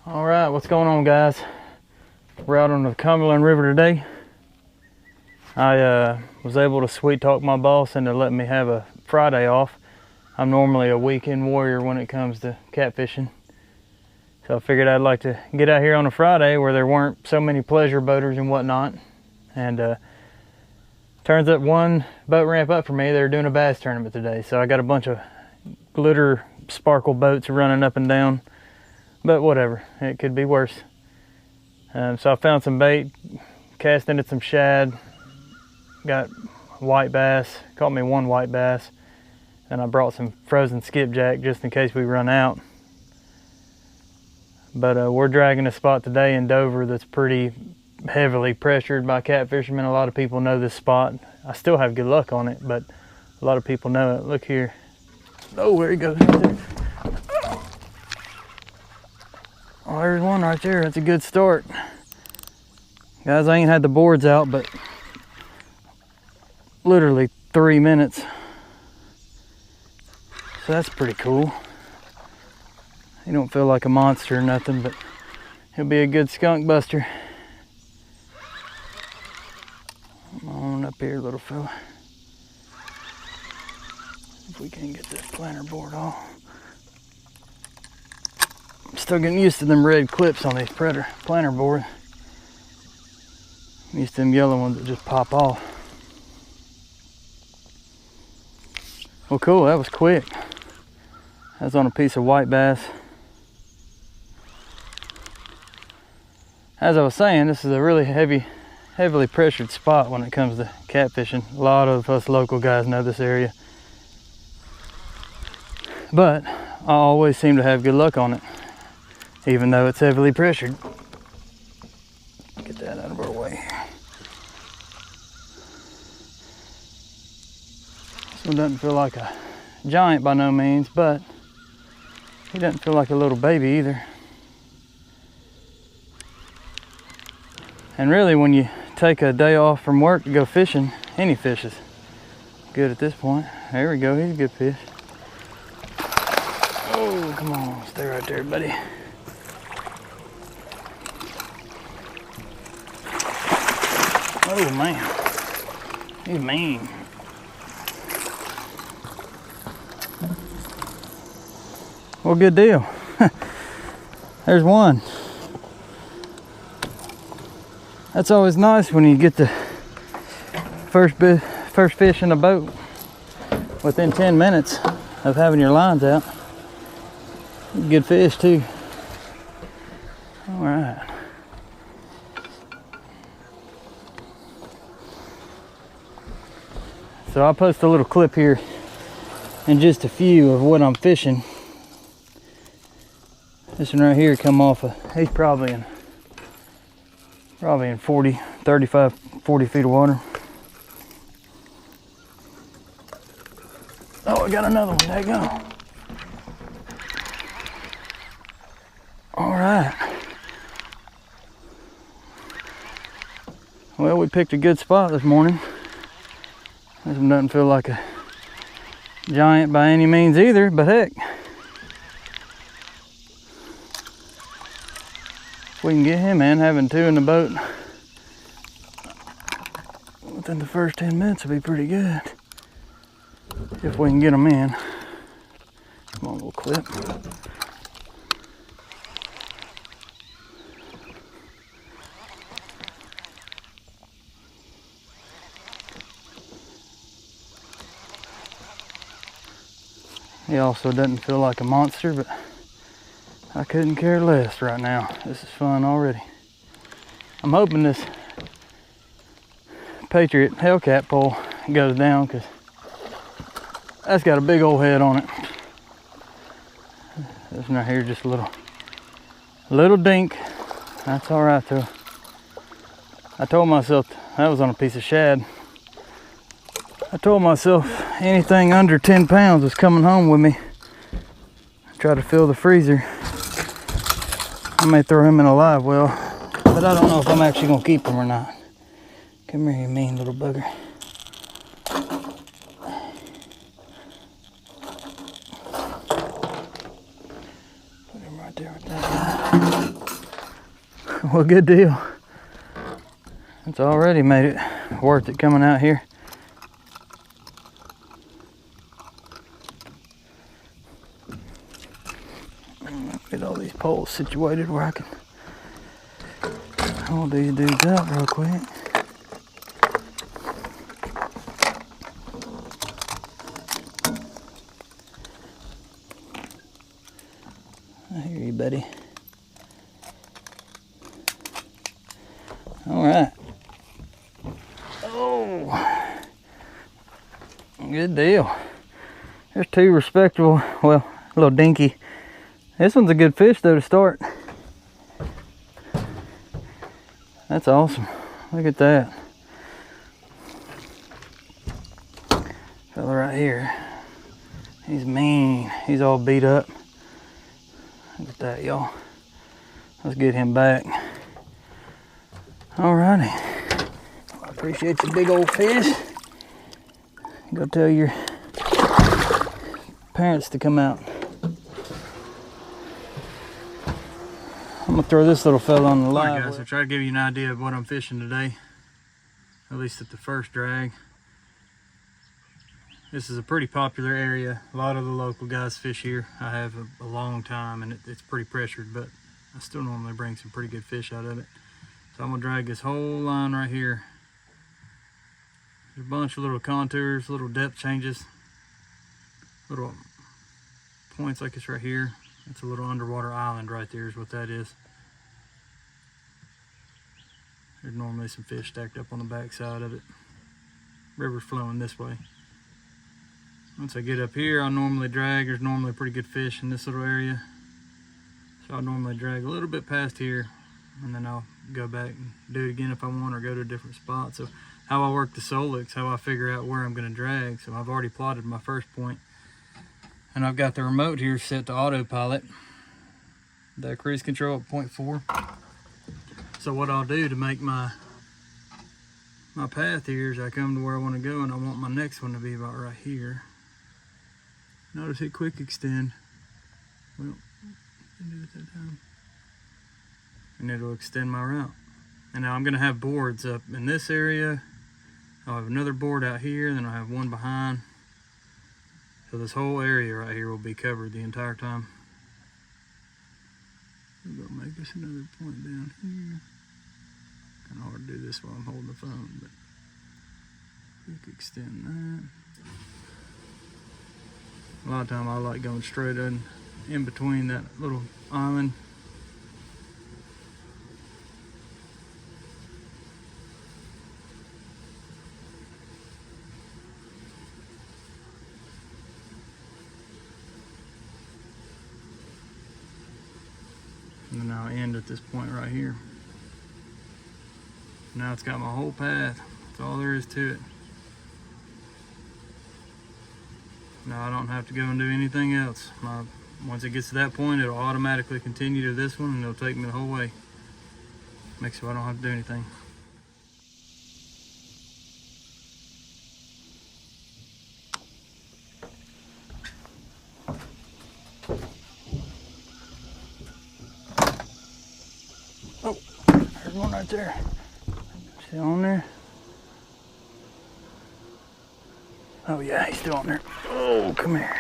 All right, what's going on, guys? We're out on the Cumberland River today. I was able to sweet talk my boss into letting me have a Friday off. I'm normally a weekend warrior when it comes to catfishing. So I figured I'd like to get out here on a Friday where there weren't so many pleasure boaters and whatnot. And turns out one boat ramp up for me, they're doing a bass tournament today. So I got a bunch of glitter sparkle boats running up and down. But whatever, it could be worse. So I found some bait, cast into some shad, got white bass, caught me one white bass, and I brought some frozen skipjack just in case we run out. But we're dragging a spot today in Dover that's pretty heavily pressured by catfishermen. A lot of people know this spot. I still have good luck on it, but a lot of people know it. Look here. Oh, there he goes right there. Oh, there's one right there. That's a good start. Guys, I ain't had the boards out, but literally 3 minutes. So that's pretty cool. He don't feel like a monster or nothing, but he'll be a good skunk buster. Come on up here, little fella. If we can get this planter board off. I'm still getting used to them red clips on these planter boards. I'm used to them yellow ones that just pop off. Well, cool, that was quick. That was on a piece of white bass. As I was saying, this is a really heavily pressured spot when it comes to catfishing. A lot of us local guys know this area. But I always seem to have good luck on it, even though it's heavily pressured. Get that out of our way. This one doesn't feel like a giant by no means, but he doesn't feel like a little baby either. And really, when you take a day off from work to go fishing, any fish is good at this point. There we go, he's a good fish. Oh, come on, stay right there, buddy. Oh man, he's mean. Well, good deal. There's one. That's always nice when you get the first fish in the boat within 10 minutes of having your lines out. Good fish too. All right. So I'll post a little clip here in just a few of what I'm fishing. This one right here come off he's probably in 35, 40 feet of water. Oh, I got another one, there you go. All right. Well, we picked a good spot this morning. This one doesn't feel like a giant by any means either, but heck. If we can get him in, having two in the boat within the first 10 minutes will be pretty good. If we can get them in. Come on, little clip. He also doesn't feel like a monster, but I couldn't care less right now. This is fun already. I'm hoping this Patriot Hellcat pole goes down, because that's got a big old head on it. This one right here just a little dink. That's all right though. I told myself that was on a piece of shad. I told myself anything under 10 pounds was coming home with me. Try to fill the freezer. I may throw him in a live well, but I don't know if I'm actually gonna keep him or not. Come here, you mean little bugger. Put him right there with that guy. Well, good deal. It's already made it worth it coming out here. Get all these poles situated where I can hold these dudes up real quick. I hear you, buddy. All right. Oh, good deal. There's two respectable, well, a little dinky. This one's a good fish though to start. That's awesome. Look at that. Fella right here. He's mean. He's all beat up. Look at that, y'all. Let's get him back. Alrighty. I appreciate the big old fish. Go tell your parents to come out. I'm gonna throw this little fella on the live. Alright guys, I'll try to give you an idea of what I'm fishing today. At least at the first drag. This is a pretty popular area. A lot of the local guys fish here. I have a long time and it's pretty pressured, but I still normally bring some pretty good fish out of it. So I'm gonna drag this whole line right here. There's a bunch of little contours, little depth changes, little points like this right here. It's a little underwater island right there is what that is. There's normally some fish stacked up on the back side of it. River's flowing this way. Once I get up here, I'll normally drag. There's normally pretty good fish in this little area. So I'll normally drag a little bit past here, and then I'll go back and do it again if I want, or go to a different spot. So how I work the Solix, how I figure out where I'm gonna drag. So I've already plotted my first point. And I've got the remote here set to autopilot. The cruise control at 0.4. So what I'll do to make my path here is I come to where I want to go, and I want my next one to be about right here. Notice it quick extend. Well, I didn't do it that time. And it'll extend my route. And now I'm gonna have boards up in this area. I'll have another board out here, and then I'll have one behind. So this whole area right here will be covered the entire time. We're gonna make us another point down here. Kind of hard to do this while I'm holding the phone, but quick extend that. A lot of time I like going straight in between that little island. And then I'll end at this point right here. Now it's got my whole path. That's all there is to it. Now I don't have to go and do anything else. Once it gets to that point, it'll automatically continue to this one, and it'll take me the whole way. Makes so I don't have to do anything. Oh, there's one right there. Still on there? Oh yeah, he's still on there. Oh, come here.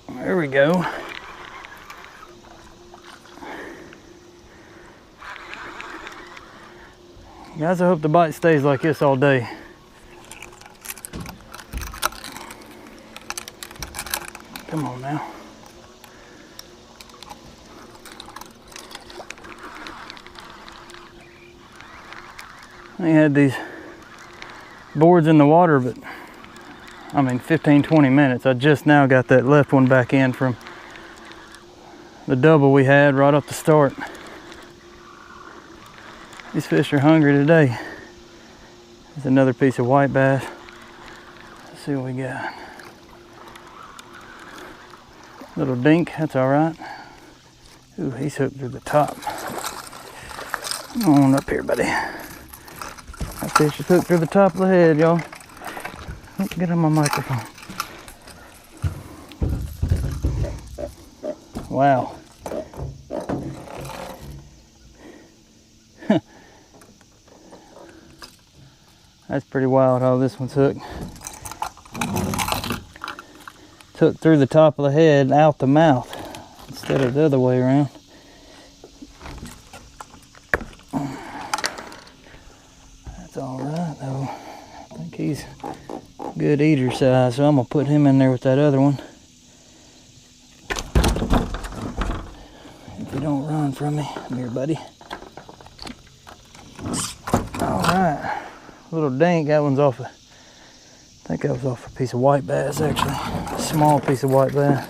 There we go. Guys, I hope the bite stays like this all day. Come on now. I had these boards in the water, but I mean 15-20 minutes. I just now got that left one back in from the double we had right off the start. These fish are hungry today. There's another piece of white bass. Let's see what we got. Little dink, that's all right. Ooh, he's hooked through the top. Come on up here, buddy. That fish is hooked through the top of the head, y'all. Oh, get on my microphone. Wow. That's pretty wild how this one's hooked. Took through the top of the head, out the mouth, instead of the other way around. That's all right though. I think he's good eater size, so I'm gonna put him in there with that other one. If you don't run from me, come here, buddy. All right, little dink. That one's off. I think that was off a piece of white bass, actually. A small piece of white bass.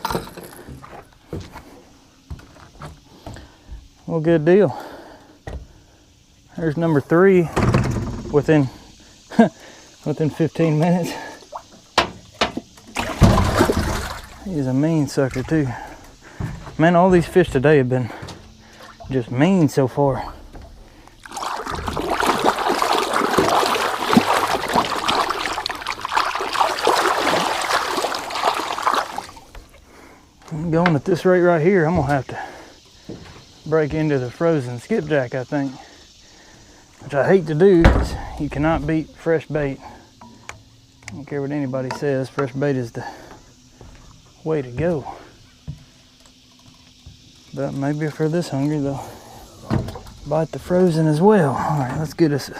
Well, good deal. There's number 3 within 15 minutes. He's a mean sucker too. Man, all these fish today have been just mean so far. I'm going at this rate right here, I'm gonna have to break into the frozen skipjack, I think. Which I hate to do, because you cannot beat fresh bait. I don't care what anybody says, fresh bait is the way to go. But maybe if they're this hungry, they'll bite the frozen as well. All right, let's get us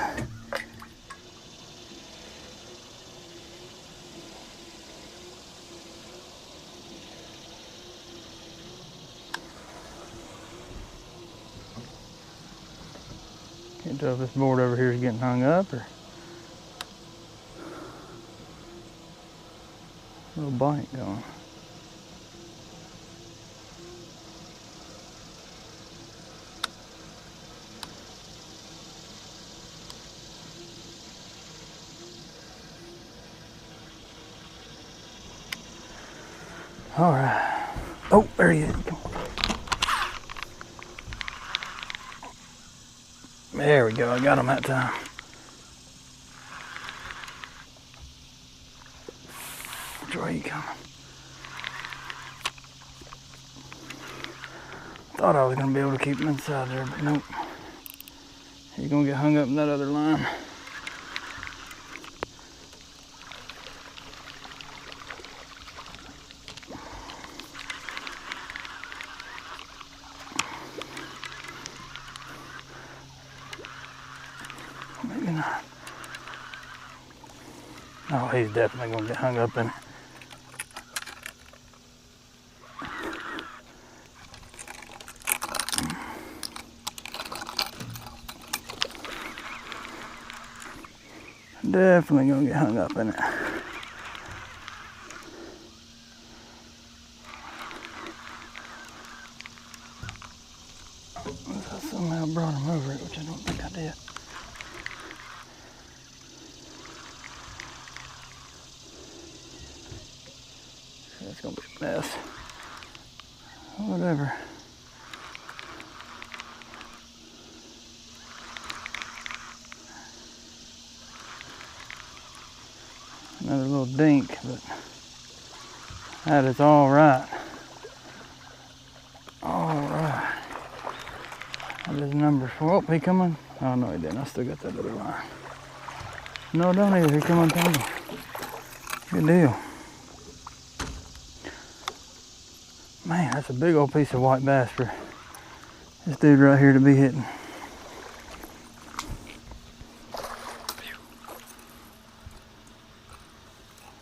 can't tell if this board over here is getting hung up or a little bite going. All right. Oh, there he is. Come on. There we go. I got him that time. Which way are you coming? Thought I was going to be able to keep him inside there, but nope. He's going to get hung up in that other line. Maybe not. Oh, he's definitely going to get hung up in it. Definitely going to get hung up in it. Unless I somehow brought him over it, which I don't think I did. It's gonna be a mess. Whatever. Another little dink, but that is all right. All right. That is number 4. Oh, he coming? Oh no, he didn't. I still got that other line. No, don't either. He coming to me. Good deal. Man, that's a big old piece of white bass for this dude right here to be hitting.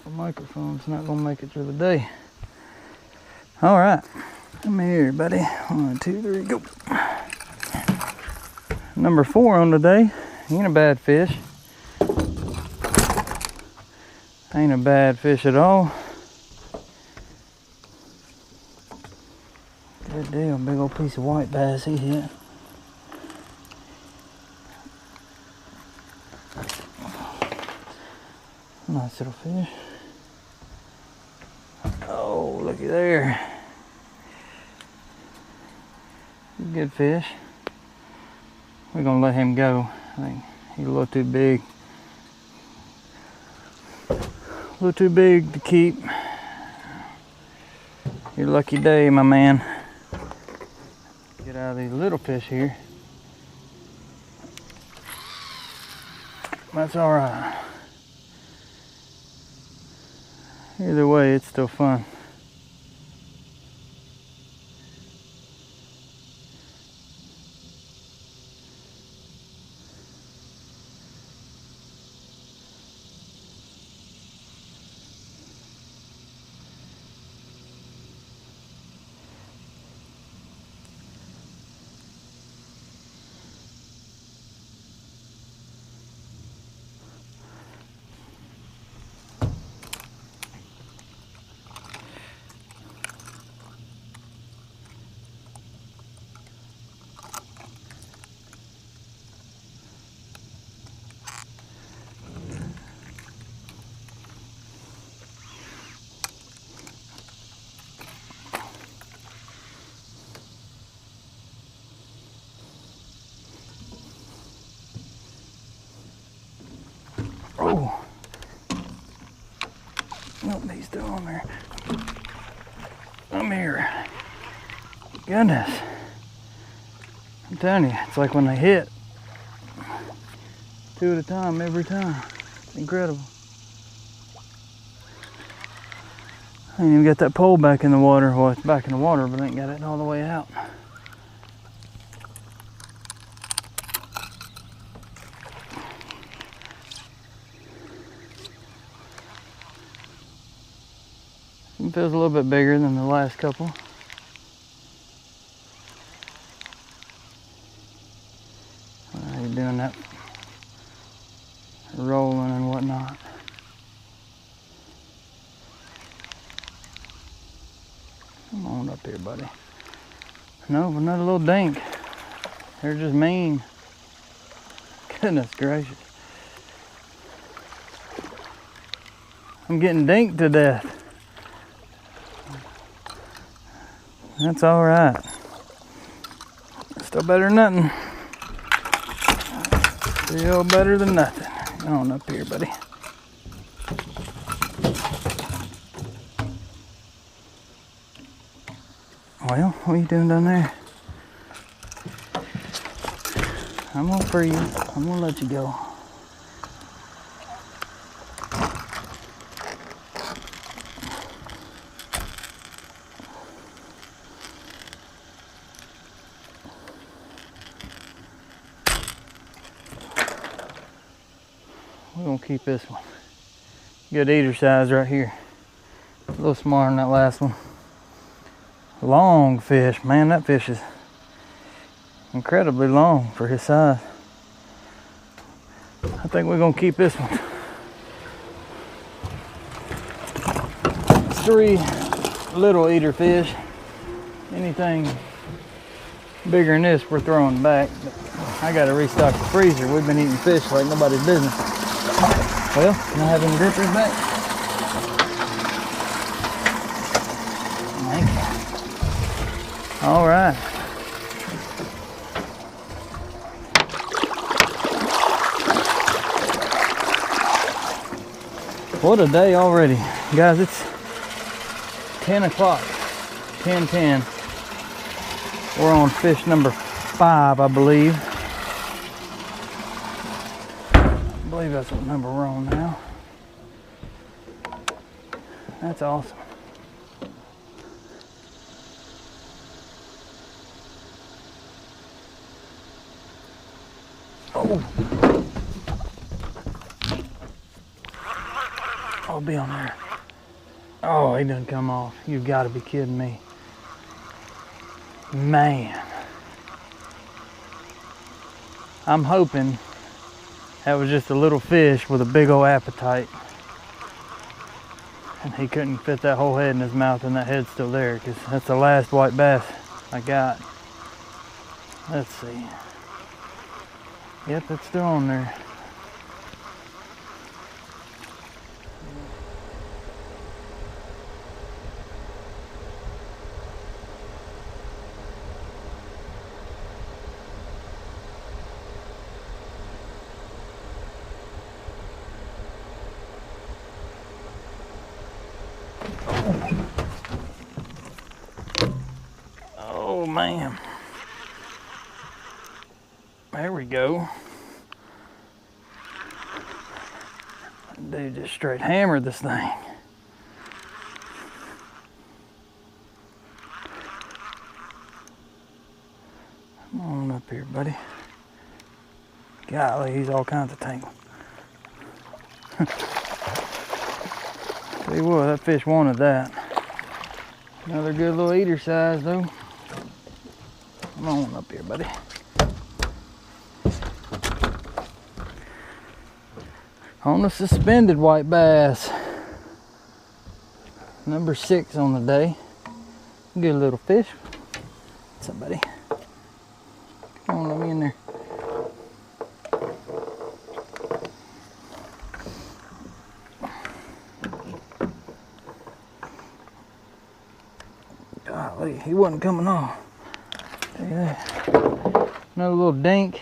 The microphone's not gonna make it through the day. All right, come here, buddy. 1, 2, 3, go. Number 4 on today. Ain't a bad fish. Ain't a bad fish at all. Good deal, big old piece of white bass he hit. Nice little fish. Oh, looky there. Good fish. We're gonna let him go. I think he's a little too big. A little too big to keep. Your lucky day, my man. Get out of these little fish here. That's all right. Either way, it's still fun. Oh, nope, he's still on there. Come here. Goodness. I'm telling you, it's like when they hit. 2 at a time every time. It's incredible. I ain't even got that pole back in the water. Well, it's back in the water, but I ain't got it all the way out. It feels a little bit bigger than the last couple. You're doing that rolling and whatnot. Come on up here, buddy. No, but not a little dink. They're just mean. Goodness gracious. I'm getting dinked to death. That's all right. Still better than nothing. Still better than nothing. Come on up here, buddy. Well, what are you doing down there? I'm gonna free you. I'm gonna let you go. We're gonna keep this one. Good eater size right here. A little smaller than that last one. Long fish, man, that fish is incredibly long for his size. I think we're gonna keep this one. It's 3 little eater fish. Anything bigger than this, we're throwing back. But I gotta restock the freezer. We've been eating fish like nobody's business. Well, can I have them grippers back? Thank you. All right. What a day already. Guys, it's 10 o'clock, 10:10. We're on fish number 5, I believe. I believe that's what number we're on now. That's awesome. Oh. I'll be on there. Oh, he done come off. You've got to be kidding me. Man. I'm hoping that was just a little fish with a big old appetite. And he couldn't fit that whole head in his mouth, and that head's still there, because that's the last white bass I got. Let's see. Yep, it's still on there. Oh man. There we go. Dude just straight hammered this thing. up here, buddy. Golly, he's all kinds of tangled. Tell you what, that fish wanted that. Another good little eater size though. Come on up here, buddy. On the suspended white bass. Number 6 on the day. Good little fish. What's up, buddy? Come on, let me in there. Golly, he wasn't coming off. Tell you that. Another little dink.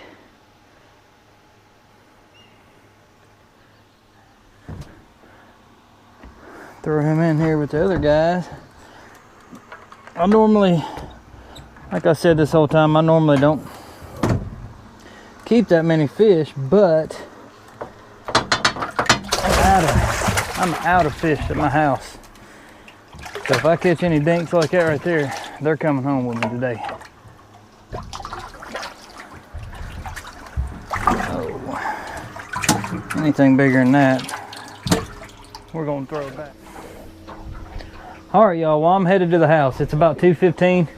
Throw him in here with the other guys. I normally, like I said this whole time, I normally don't keep that many fish, but I'm out of fish at my house. So if I catch any dinks like that right there, they're coming home with me today. Oh, anything bigger than that, we're gonna throw it back. All right, y'all, well, I'm headed to the house. It's about 2:15.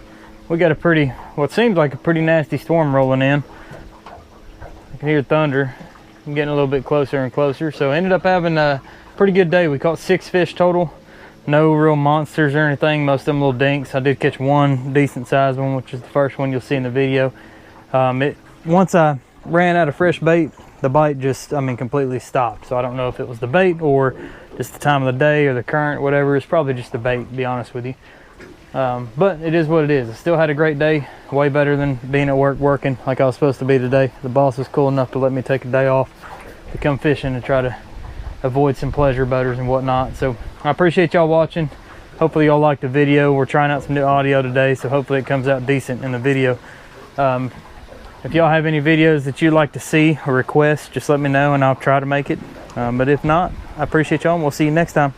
We got a pretty, what seems like a pretty nasty storm rolling in. I can hear thunder. I'm getting a little bit closer and closer. So I ended up having a pretty good day. We caught 6 fish total. No real monsters or anything. Most of them little dinks. I did catch one decent sized one, which is the first one you'll see in the video. Once I ran out of fresh bait, the bite just, completely stopped. So I don't know if it was the bait or just the time of the day or the current, whatever. It's probably just the bait, to be honest with you. But it is what it is. I still had a great day. Way better than being at work working like I was supposed to be today. The boss was cool enough to let me take a day off to come fishing and try to avoid some pleasure boaters and whatnot. So I appreciate y'all watching. Hopefully y'all liked the video. We're trying out some new audio today, so hopefully it comes out decent in the video. If y'all have any videos that you'd like to see or request, just let me know and I'll try to make it. But if not, I appreciate y'all and we'll see you next time.